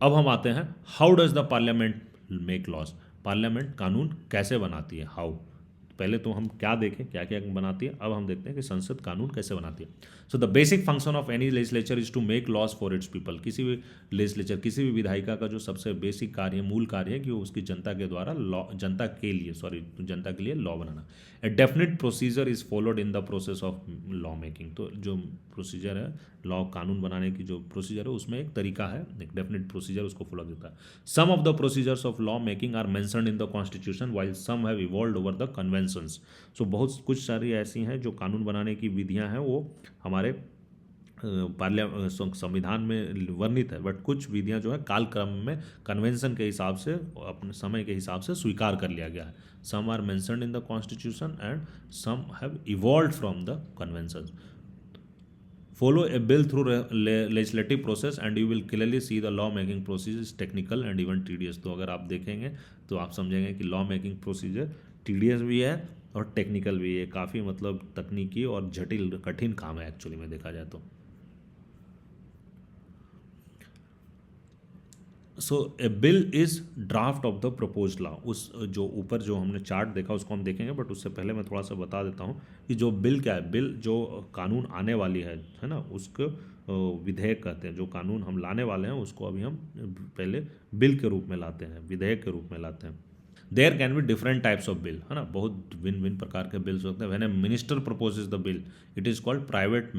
अब हम आते हैं, how does the parliament make laws, parliament कानून कैसे बनाती है, हाउ। पहले तो हम क्या देखें क्या क्या बनाती है, अब हम देखते हैं कि संसद कानून कैसे बनाती है। So the basic function of any legislature is to make laws for its people. किसी भी लेजिस्लेचर, किसी भी विधायिका का जो सबसे बेसिक कार्य है, मूल कार्य है कि वो उसकी जनता के द्वारा लॉ, जनता के लिए जनता के लिए law banana. A definite procedure is followed in the process of law making. तो जो प्रोसीजर है लॉ कानून बनाने की, जो प्रोसीजर है उसमें एक तरीका है, एक डेफिनेट प्रोसीजर उसको फॉलो करता है। Some of the procedures of law making are mentioned in the constitution while some have evolved over the conventions. So बहुत कुछ सारी ऐसी हैं जो कानून बनाने की विधियां हैं वो हमारे संविधान में वर्णित है, बट कुछ विधियां जो है कालक्रम में कन्वेंशन के हिसाब से, अपने समय के हिसाब से स्वीकार कर लिया गया है। Some are mentioned in the constitution and some have evolved from the convention. Follow a bill through legislative process and you will clearly see the law making process is technical and even tedious। तो अगर आप देखेंगे तो आप समझेंगे कि law making procedure tedious भी है और टेक्निकल भी है, काफ़ी मतलब तकनीकी और जटिल कठिन काम है एक्चुअली में देखा जाए तो। So a bill is draft of the propose law. उस जो ऊपर जो हमने चार्ट देखा उसको हम देखेंगे, बट उससे पहले मैं थोड़ा सा बता देता हूँ कि जो बिल क्या है। बिल जो कानून आने वाली है ना, उसको विधेयक कहते हैं। जो कानून हम लाने वाले हैं उसको अभी हम पहले बिल के रूप में लाते हैं, विधेयक के रूप में लाते हैं। There can be different types of bill, है ना, बहुत भिन्न भिन्न प्रकार के बिल्स होते हैं। When A minister proposes the bill it is called private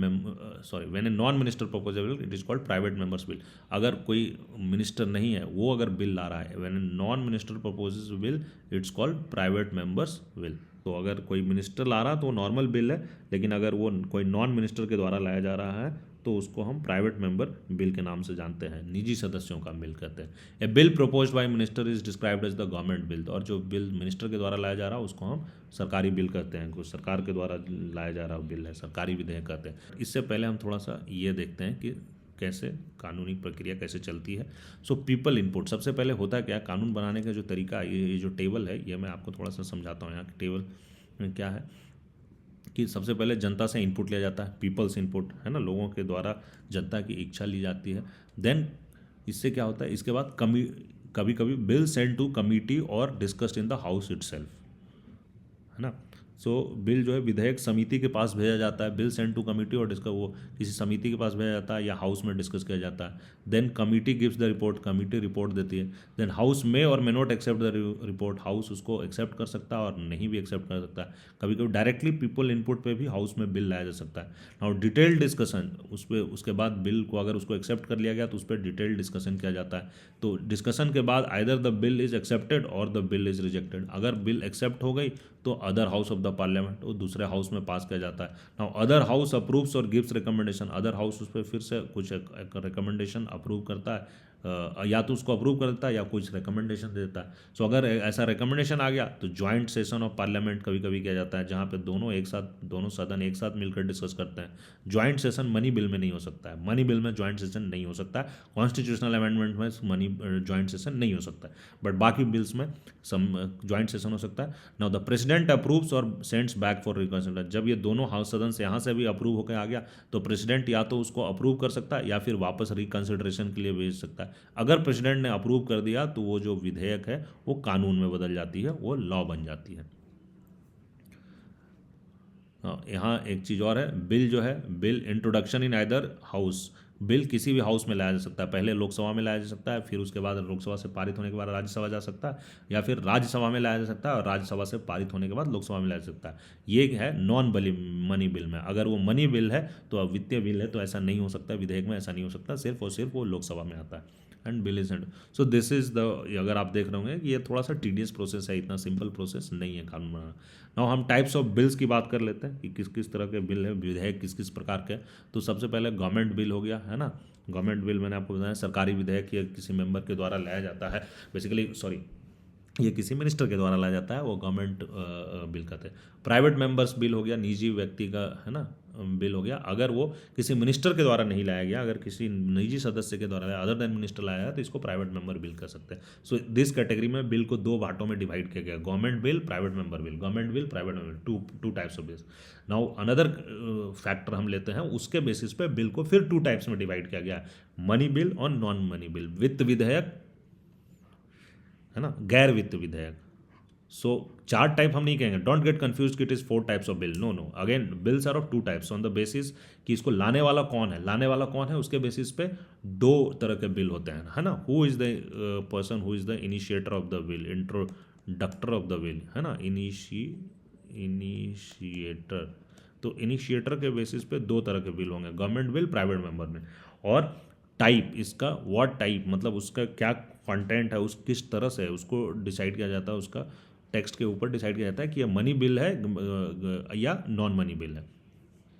sorry when a non minister propose bill it is called private members bill. अगर कोई मिनिस्टर नहीं है वो अगर बिल ला रहा है, when a non minister proposes bill it's called private members bill. तो अगर कोई मिनिस्टर ला रहा है तो वो नॉर्मल बिल है, लेकिन अगर वो कोई नॉन मिनिस्टर के द्वारा लाया जा रहा है तो उसको हम प्राइवेट मेंबर बिल के नाम से जानते हैं, निजी सदस्यों का बिल कहते हैं। A bill proposed by minister is described as the government bill. और जो बिल मिनिस्टर के द्वारा लाया जा रहा है उसको हम सरकारी बिल कहते हैं, कुछ सरकार के द्वारा लाया जा रहा बिल है, सरकारी विधेयक कहते हैं। इससे पहले हम थोड़ा सा ये देखते हैं कि कैसे कानूनी प्रक्रिया कैसे चलती है। सो पीपल इनपुट, सबसे पहले होता क्या है कानून बनाने का जो तरीका है, ये जो टेबल है ये मैं आपको थोड़ा सा समझाता हूँ। यहाँ की टेबल में क्या है कि सबसे पहले जनता से इनपुट लिया जाता है, पीपल्स इनपुट, है ना, लोगों के द्वारा जनता की इच्छा ली जाती है। देन इससे क्या होता है, इसके बाद कभी कभी बिल सेंड टू कमिटी और discussed in the house itself, है ना। सो बिल जो है विधेयक समिति के पास भेजा जाता है, बिल सेंड टू कमिटी और डिस्कस, वो किसी समिति के पास भेजा जाता है या हाउस में डिस्कस किया जाता है। Then committee gives the report, committee report देती है। Then house may or may not accept the report, house उसको एक्सेप्ट कर सकता है और नहीं भी एक्सेप्ट कर सकता है। कभी कभी डायरेक्टली पीपल इनपुट पे भी हाउस में बिल लाया जा सकता है। नाउ डिटेल्ड डिस्कशन, उस पर उसके बाद बिल को अगर उसको एक्सेप्ट कर लिया गया तो उस पर डिटेल्ड डिस्कशन किया जाता है। तो डिस्कशन के बाद either the bill is accepted और द बिल इज रिजेक्टेड। अगर बिल एक्सेप्ट हो गई तो other house of the parliament, वो दूसरे हाउस में पास किया जाता है। नाउ अदर हाउस अप्रूव्स और गिव्स रिकमेंडेशन, अदर हाउस उस पर फिर से कुछ एक रिकमेंडेशन अप्रूव करता है, या तो उसको अप्रूव कर देता है या कुछ रिकमेंडेशन दे देता है। सो अगर ऐसा रिकमेंडेशन आ गया तो ज्वाइंट सेशन ऑफ पार्लियामेंट कभी कभी किया जाता है, जहाँ पे दोनों सदन एक साथ मिलकर डिस्कस करते हैं। ज्वाइंट सेशन मनी बिल में नहीं हो सकता है, मनी बिल में ज्वाइंट सेशन नहीं हो सकता है, कॉन्स्टिट्यूशनल अमेंडमेंट में मनी ज्वाइंट सेशन नहीं हो सकता है, बट बाकी बिल्स में ज्वाइंट सेशन हो सकता है। नाउ द प्रेसिडेंट अप्रूव्स और सेंड्स बैक फॉर रिकंसिडर। जब ये दोनों हाउस सदन से यहाँ से भी अप्रूव होकर आ गया तो प्रेसिडेंट या तो उसको अप्रूव कर सकता है या फिर वापस रिकंसिडरेशन के लिए भेज सकता है। अगर प्रेसिडेंट ने अप्रूव कर दिया तो वो जो विधेयक है वो कानून में बदल जाती है, वो लॉ बन जाती है। यहाँ एक चीज़ और है, बिल जो है, bill introduction in either house, bill किसी भी हाउस में लाया जा सकता है। पहले लोकसभा में लाया जा सकता है, फिर उसके बाद लोकसभा से पारित होने के बाद राज्यसभा जा सकता है, या फिर राज्यसभा में लाया जा सकता है और राज्यसभा से पारित होने के बाद लोकसभा में लाया जा सकता है। ये है नॉन बली मनी बिल में। अगर वो मनी बिल है तो अब वित्तीय बिल है तो ऐसा नहीं हो सकता, विधेयक में ऐसा नहीं हो सकता, सिर्फ और सिर्फ वो लोकसभा में आता है। And bill is and so this is the, अगर आप देख रहे होंगे कि ये थोड़ा सा टीडियस प्रोसेस है, इतना सिंपल प्रोसेस नहीं है कानून बनाना। नाउ हम टाइप्स ऑफ बिल्स की बात कर लेते हैं कि किस किस तरह के बिल है, विधेयक किस किस प्रकार के। तो सबसे पहले गवर्नमेंट बिल हो गया, है ना। गवर्नमेंट बिल मैंने आपको बताया सरकारी विधेयक या किसी मेंबर के द्वारा लाया जाता है, बेसिकली सॉरी ये किसी मिनिस्टर के द्वारा लाया जाता है, वो गवर्नमेंट बिल कहते हैं। प्राइवेट मेंबर्स बिल हो गया, निजी व्यक्ति का है ना बिल हो गया, अगर वो किसी मिनिस्टर के द्वारा नहीं लाया गया, अगर किसी निजी सदस्य के द्वारा अदर देन मिनिस्टर लाया है, तो इसको प्राइवेट मेंबर बिल कह सकते हैं। सो दिस कैटेगरी में बिल को दो भाटों में डिवाइड किया गया, government bill, private member bill, government bill, private member, two types of bills. Now another factor हम लेते हैं, उसके बेसिस पे बिल को फिर टू टाइप्स में डिवाइड किया गया है, मनी बिल और नॉन मनी बिल, वित्त विधेयक है ना, गैर वित्त विधेयक। सो चार टाइप हम नहीं कहेंगे, don't get confuse, it is four types of bill, no no, again bills are of two types on the basis कि इसको लाने वाला कौन है, लाने वाला कौन है उसके बेसिस पे दो तरह के बिल होते हैं, है ना। Who is the person who is the initiator of the bill, introductor of the bill, है ना, इनिशिएटर। तो इनिशिएटर के बेसिस पे दो तरह के बिल होंगे, गवर्नमेंट बिल, प्राइवेट मेंबर में। और टाइप इसका, व्हाट टाइप मतलब उसका क्या कंटेंट है, उस किस तरह से है, उसको डिसाइड किया जाता है, उसका टेक्स्ट के ऊपर डिसाइड किया जाता है कि यह मनी बिल है या नॉन मनी बिल है।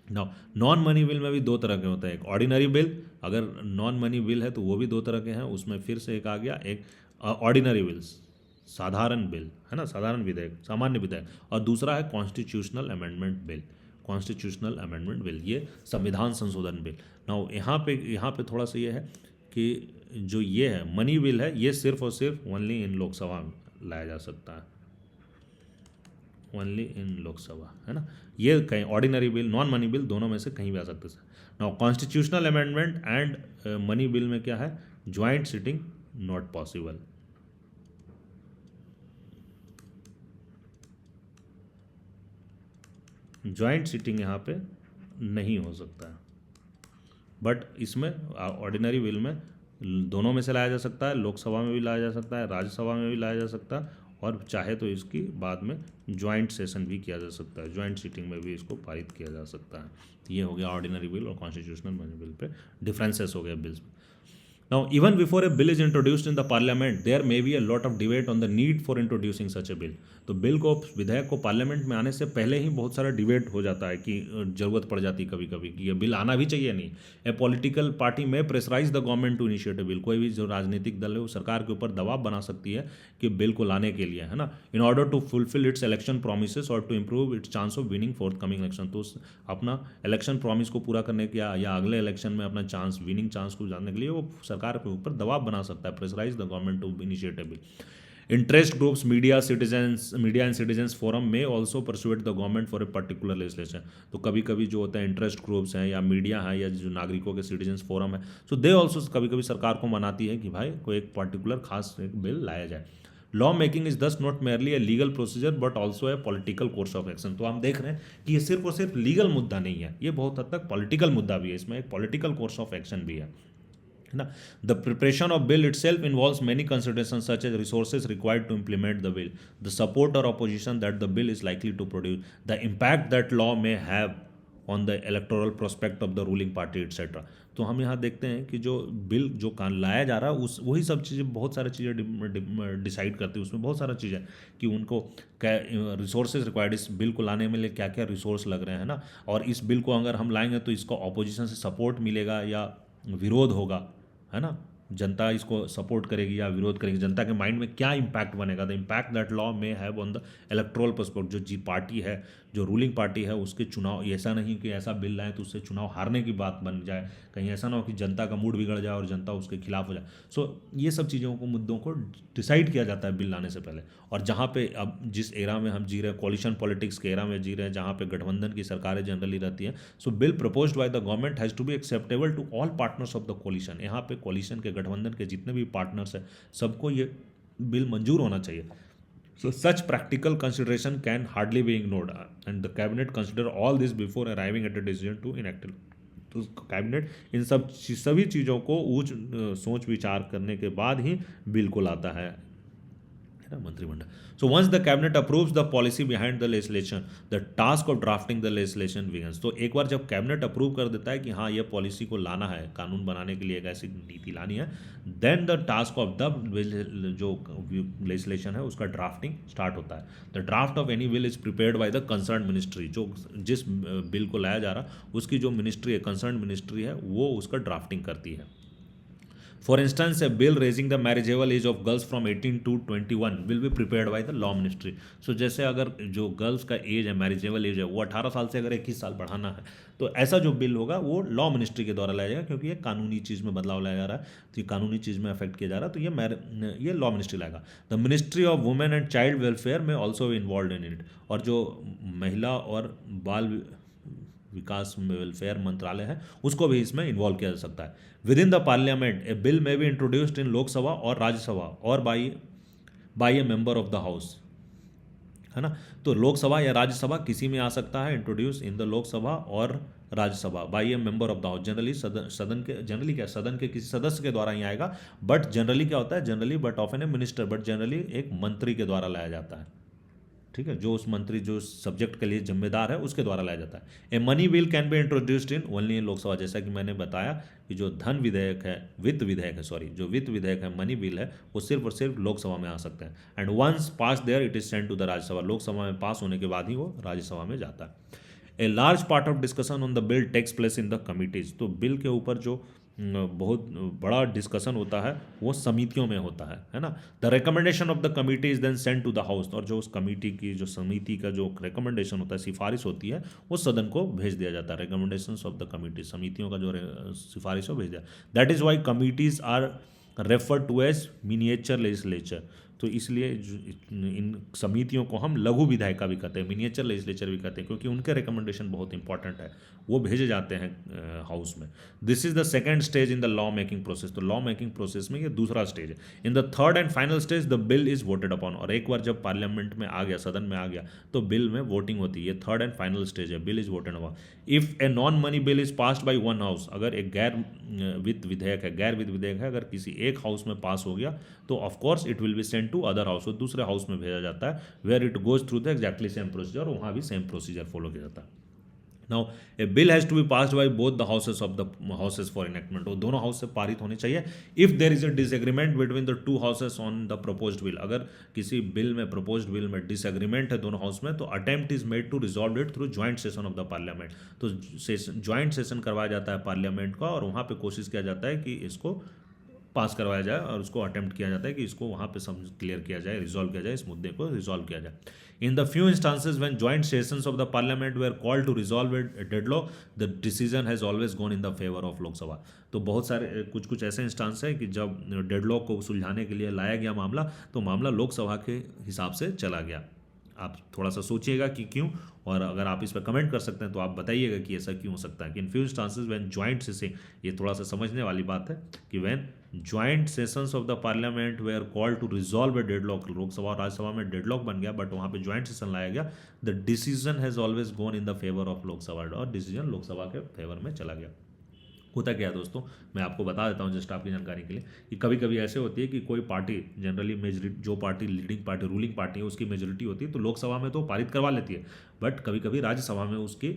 नाउ नॉन मनी बिल में भी दो तरह के होते हैं, एक ऑर्डिनरी बिल, अगर नॉन मनी बिल है तो वो भी दो तरह के हैं, उसमें फिर से एक आ गया, एक ऑर्डिनरी बिल्स, साधारण बिल, है ना, साधारण विधेयक, सामान्य विधेयक, और दूसरा है constitutional amendment bill, constitutional amendment bill, ये संविधान संशोधन बिल। नाउ यहाँ पे थोड़ा सा ये है कि जो ये है मनी बिल है, ये सिर्फ और सिर्फ ओनली इन लोकसभा में लाया जा सकता है, ओनली इन लोकसभा, है ना। ये कहीं ordinary bill, non money bill, दोनों में से कहीं भी आ सकते हैं। Now constitutional amendment and money bill में क्या है, joint sitting not possible, joint sitting यहाँ पे नहीं हो सकता है, बट इसमें ऑर्डिनरी बिल में दोनों में से लाया जा सकता है, लोकसभा में भी लाया जा सकता है, राज्यसभा में भी लाया जा सकता है, और चाहे तो इसकी बाद में ज्वाइंट सेशन भी किया जा सकता है, ज्वाइंट सीटिंग में भी इसको पारित किया जा सकता है। तो ये हो गया ऑर्डिनरी बिल और constitutional money bill pay differences हो गए बिल्स में। Now, even before a bill is introduced in the parliament, there may be a lot of debate on the need for introducing such a bill. तो bill को, विधेयक को parliament में आने से पहले ही बहुत सारा डिबेट हो जाता है कि ज़रूरत पड़ जाती है कभी कभी कि ये बिल आना भी चाहिए नहीं। A political party may pressurise the government to initiate bill, कोई भी जो राजनीतिक दल है वो सरकार के ऊपर दबाव बना सकती है कि बिल को लाने के लिए, है ना, in order to fulfil its election promise और to improve its chance of winning forthcoming election. तो अपना इलेक्शन प्रॉमिस को पूरा करने के या अगले इलेक्शन में अपना चांस, विनिंग चांस को जानने के लिए वो सरकार के ऊपर दबाव बना सकता है, pressurise the government to initiate bill. Interest groups, media and citizens forum may also persuade the government for a particular legislation. तो कभी कभी जो होता है इंटरेस्ट ग्रुप्स हैं या मीडिया है या जो नागरिकों के सिटीजन्स फोरम है, सो दे ऑल्सो कभी कभी सरकार को मनाती है कि भाई कोई एक पर्टिकुलर खास एक बिल लाया जाए। लॉ मेकिंग इज दस not merely a legal procedure but also a political course of action. तो हम देख रहे हैं कि ये सिर्फ और सिर्फ लीगल मुद्दा नहीं है, ये बहुत हद तक पॉलिटिकल मुद्दा भी है, इसमें एक पॉलिटिकल कोर्स ऑफ एक्शन भी है ना। The preparation of bill itself involves many considerations such as resources required to implement the bill, the support or opposition that the bill is likely to produce, the impact that law may have on the electoral prospect of the ruling party etc. तो हम यहाँ देखते हैं कि जो bill जो कान लाया जा रहा है उस वही सब चीज़ें, बहुत सारी चीज़ें डिसाइड करती है, उसमें बहुत सारा चीज़ है कि उनको क्या रिसोर्सेज रिक्वायर्ड, इस बिल को लाने में लिए क्या क्या रिसोर्स लग रहे हैं ना, और इस बिल को अगर हम लाएंगे तो इसको ऑपोजिशन से सपोर्ट मिलेगा या विरोध होगा, है ना, जनता इसको सपोर्ट करेगी या विरोध करेगी, जनता के माइंड में क्या इम्पैक्ट बनेगा, द इम्पैक्ट दैट लॉ में हैव ऑन द इलेक्ट्रोल पर्सपेक्ट। जो जी पार्टी है, जो रूलिंग पार्टी है, उसके चुनाव, ऐसा नहीं कि ऐसा बिल लाए तो उससे चुनाव हारने की बात बन जाए, कहीं ऐसा ना हो कि जनता का मूड बिगड़ जाए और जनता उसके खिलाफ हो जाए। सो ये सब चीज़ों को, मुद्दों को डिसाइड किया जाता है बिल लाने से पहले। और जहाँ पे अब जिस एरा में हम जी रहे हैं, कॉलिशन पॉलिटिक्स के एरा में जी रहे हैं, जहाँ पे गठबंधन की सरकारें जनरली रहती हैं, so bill proposed by the government has to be acceptable to all partners of the coalition. यहाँ पे कॉलिशन के, गठबंधन के जितने भी पार्टनर्स हैं, सबको ये बिल मंजूर होना चाहिए। So such practical consideration can hardly be ignored, and the cabinet consider all this before arriving at a decision to enact it. तो कैबिनेट इन सभी चीज़ों को सोच विचार करने के बाद ही बिल को लाता है ना मंत्रिमंडल। So once the cabinet approves the policy behind the legislation, the task of drafting the legislation begins. तो एक बार जब कैबिनेट अप्रूव कर देता है कि हाँ ये पॉलिसी को लाना है, कानून बनाने के लिए एक ऐसी नीति लानी है, then the task of the जो लेजिस्लेशन है उसका ड्राफ्टिंग स्टार्ट होता है। The draft of any bill is prepared by the concern ministry. जो जिस बिल को लाया जा रहा उसकी जो मिनिस्ट्री है, कंसर्न मिनिस्ट्री है, वो उसका ड्राफ्टिंग करती है। For instance a bill raising the marriageable age of girls from 18 to 21 will be prepared by the law ministry. So जैसे अगर जो गर्ल्स का एज है, मैरिजेबल एज है, वो 18 साल से अगर 21 साल बढ़ाना है, तो ऐसा जो बिल होगा वो लॉ मिनिस्ट्री के द्वारा लाया जाएगा, क्योंकि ये कानूनी चीज़ में बदलाव लाया जा रहा है, तो ये कानूनी चीज़ में अफेक्ट किया जा रहा है, तो ये लॉ मिनिस्ट्री लाएगा। The ministry of women and child welfare में ऑल्सो इन्वॉल्व इन इट, और जो महिला और बाल विकास वेलफेयर मंत्रालय है उसको भी इसमें इन्वॉल्व किया जा सकता है। With in the parliament A bill में बी इंट्रोड्यूस्ड इन लोकसभा और राज्यसभा और by A member of the house, है ना। तो लोकसभा या राज्यसभा किसी में आ सकता है, इंट्रोड्यूस इन द लोकसभा और Rajya Sabha by A member of the house. Generally सदन के किसी सदस्य के द्वारा ही आएगा, बट जनरली क्या होता है, generally but often A minister, but generally एक मंत्री के द्वारा लाया जाता है, ठीक है, जो उस मंत्री जो सब्जेक्ट के लिए जिम्मेदार है उसके द्वारा लाया जाता है। A money bill can be introduced in only in Lok Sabha, जैसा कि मैंने बताया कि जो वित्त विधेयक है, मनी बिल है, वो सिर्फ और सिर्फ लोकसभा में आ सकते हैं। And once pass there it is sent to the Rajya Sabha, Lok Sabha में पास होने के बाद ही वो राज्यसभा में जाता है। A large part of discussion on the bill takes place in the committees, तो बिल के ऊपर जो बहुत बड़ा डिस्कशन होता है वो समितियों में होता है ना। The recommendation of the committee is then sent to the house, और जो उस कमिटी की जो समिति का जो रिकमेंडेशन होता है, सिफारिश होती है, वो सदन को भेज दिया जाता है। रिकमेंडेशन ऑफ द कमिटी, समितियों का जो सिफारिश हो भेज दिया। That is why committees are refer to as miniature legislature, तो इसलिए इन समितियों को हम लघु विधायिका भी कहते हैं, मिनिएचर लेजिस्लेचर भी कहते हैं, क्योंकि उनके रिकमेंडेशन बहुत इंपॉर्टेंट है, वो भेजे जाते हैं हाउस में। This is the second stage in the law making process, तो लॉ मेकिंग प्रोसेस में ये दूसरा स्टेज है। In the third and final stage the bill is voted upon, और एक बार जब पार्लियामेंट में आ गया, सदन में आ गया, तो बिल में वोटिंग होती है। ये थर्ड एंड फाइनल स्टेज है, bill is voted upon. If a non money bill is passed by one house, अगर एक गैर वित्त विधेयक है, अगर किसी एक हाउस में पास हो गया, तो of course it will be sent to other house, दूसरे हाउस में भेजा जाता है, where it goes through the exactly same procedure, वहां भी सेम प्रोसीजर फॉलो किया जाता है। Now a bill has to be passed by both the houses for enactment, वो दोनों हाउस से पारित होने चाहिए। If there is a disagreement between the two houses on the proposed bill, अगर किसी बिल में, प्रपोज्ड बिल में डिसएग्रीमेंट है दोनों हाउस में, तो attempt is made to resolve it through joint session of the parliament, तो ज्वाइंट सेशन करवाया जाता है पार्लियामेंट का, और वहां पे कोशिश किया जाता है कि इसको पास करवाया जाए, और उसको अटेम्प्ट किया जाता है कि इसको वहाँ पे क्लियर किया जाए, रिजॉल्व किया जाए, इस मुद्दे को रिजॉल्व किया जाए। In the few instances when joint sessions of the parliament were called to resolve it deadlock, the decision has always gone in the favour of Lok Sabha, तो बहुत सारे कुछ ऐसे इंस्टांस है कि जब डेडलॉक को सुलझाने के लिए लाया गया मामला, तो मामला लोकसभा के हिसाब से चला गया। आप थोड़ा सा सोचिएगा कि क्यों, और अगर आप इस पर कमेंट कर सकते हैं तो आप बताइएगा कि ऐसा क्यों हो सकता है। कि in few instances when joint session, ये थोड़ा सा समझने वाली बात है कि when joint sessions of the parliament were called to resolve a deadlock, Lok Sabha और राज्यसभा में डेडलॉक बन गया, बट वहाँ पे जॉइंट सेशन लाया गया, the decision has always gone in the favour of Lok Sabha, और डिसीजन लोकसभा के फेवर में चला गया। होता क्या है दोस्तों, मैं आपको बता देता हूँ जस्ट आपकी जानकारी के लिए, कि कभी कभी ऐसे होती है कि कोई पार्टी, जनरली मेजोरिटी, जो party leading party, ruling party है, उसकी मेजोरिटी होती है, तो लोकसभा में तो पारित करवा लेती है, बट कभी कभी राज्यसभा में उसकी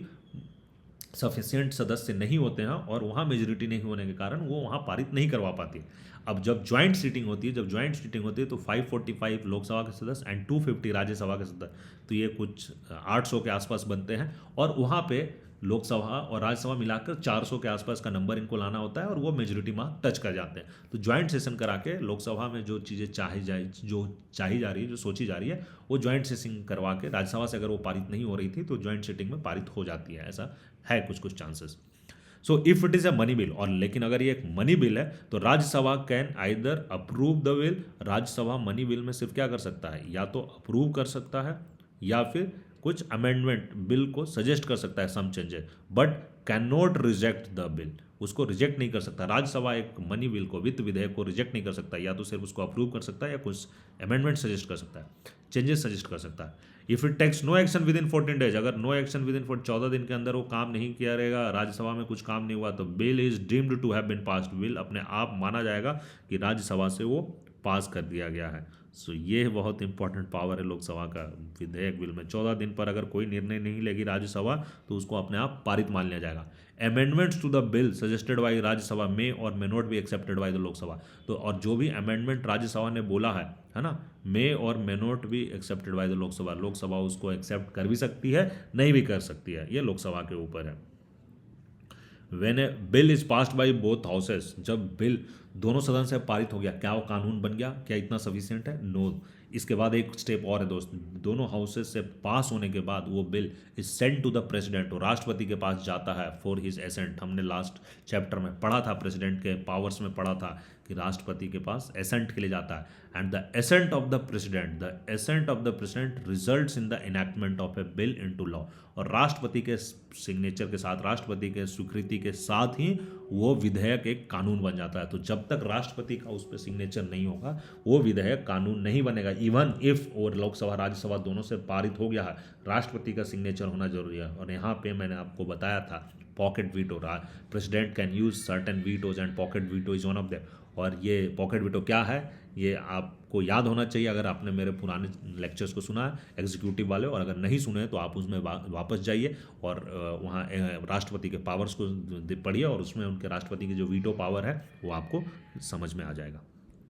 सफिशिएंट सदस्य नहीं होते हैं, और वहाँ मेजोरिटी नहीं होने के कारण वो वहाँ पारित नहीं करवा पाती। अब जब ज्वाइंट सीटिंग होती है, तो 545 लोकसभा के सदस्य एंड 250 राज्यसभा के सदस्य, तो ये कुछ 800 के आसपास बनते हैं, और वहाँ पे लोकसभा और राज्यसभा मिलाकर 400 के आसपास का नंबर इनको लाना होता है, और वो मेजोरिटी मार्क टच कर जाते हैं। तो ज्वाइंट सेशन करा के लोकसभा में जो चीज़ें चाही जा रही है, जो सोची जा रही है, वो ज्वाइंट सेशन करवा के राज्यसभा से अगर वो पारित नहीं हो रही थी, तो ज्वाइंट सेटिंग में पारित हो जाती है, ऐसा है कुछ chances. So if it is a money bill, और लेकिन अगर ये एक मनी बिल है, तो Rajya Sabha can either approve the bill, Rajya Sabha money bill में सिर्फ क्या कर सकता है, या तो अप्रूव कर सकता है, या फिर कुछ अमेंडमेंट बिल को सजेस्ट कर सकता है, some changes, but cannot reject the bill, उसको रिजेक्ट नहीं कर सकता। राज्यसभा एक मनी बिल को, वित्त विधेयक को रिजेक्ट नहीं कर सकता, या तो सिर्फ उसको अप्रूव कर सकता है, या कुछ अमेंडमेंट सजेस्ट कर सकता है, चेंजेस सजेस्ट कर सकता है। If it takes no action within 14 days, अगर नो एक्शन विद इन 14 दिन के अंदर वो काम नहीं किया रहेगा, राज्यसभा में कुछ काम नहीं हुआ, तो bill is deemed to have been passed, bill अपने आप माना जाएगा कि राज्यसभा से वो पास कर दिया गया है। सो ये बहुत इंपॉर्टेंट पावर है लोकसभा का। विधेयक बिल में 14 दिन पर अगर कोई निर्णय नहीं लेगी राज्यसभा, तो उसको अपने आप पारित मान लिया जाएगा। Amendments to the bill suggested by Rajya Sabha may or may not be accepted by the Lok Sabha, तो और जो भी अमेंडमेंट राज्यसभा ने बोला है ना, मे और may not be accepted by the Lok Sabha, Lok Sabha उसको एक्सेप्ट कर भी सकती है, नहीं भी कर सकती है, ये लोकसभा के ऊपर है। When A bill is passed by both houses, जब बिल दोनों सदन से पारित हो गया, क्या वो कानून बन गया? क्या इतना सफिशिएंट है? नो। इसके बाद एक स्टेप और है दोस्त, दोनों हाउसेस से पास होने के बाद वो bill is send to the president, और राष्ट्रपति के पास जाता है फॉर हिज एसेंट। हमने लास्ट चैप्टर में पढ़ा था, प्रेसिडेंट के पावर्स में पढ़ा था कि राष्ट्रपति के पास एसेंट के लिए जाता है। And the ascent of the president, the ascent of the president results in the enactment of A bill into law. और राष्ट्रपति के सिग्नेचर के साथ, राष्ट्रपति के स्वीकृति के साथ ही वो विधेयक एक कानून बन जाता है। तो जब तक राष्ट्रपति का उस पर सिग्नेचर नहीं होगा वो विधेयक कानून नहीं बनेगा। इवन इफ और लोकसभा राज्यसभा दोनों से पारित हो गया है, राष्ट्रपति का सिग्नेचर होना जरूरी है। और यहाँ पे मैंने आपको बताया था pocket veto, president can use certain vetoes and pocket veto is one of them. और ये पॉकेट वीटो क्या है ये आपको याद होना चाहिए अगर आपने मेरे पुराने लेक्चर्स को सुना है एग्जीक्यूटिव वाले, और अगर नहीं सुने तो आप उसमें वापस जाइए और वहाँ राष्ट्रपति के पावर्स को पढ़िए, और उसमें उनके राष्ट्रपति की जो वीटो पावर है वो आपको समझ में आ जाएगा।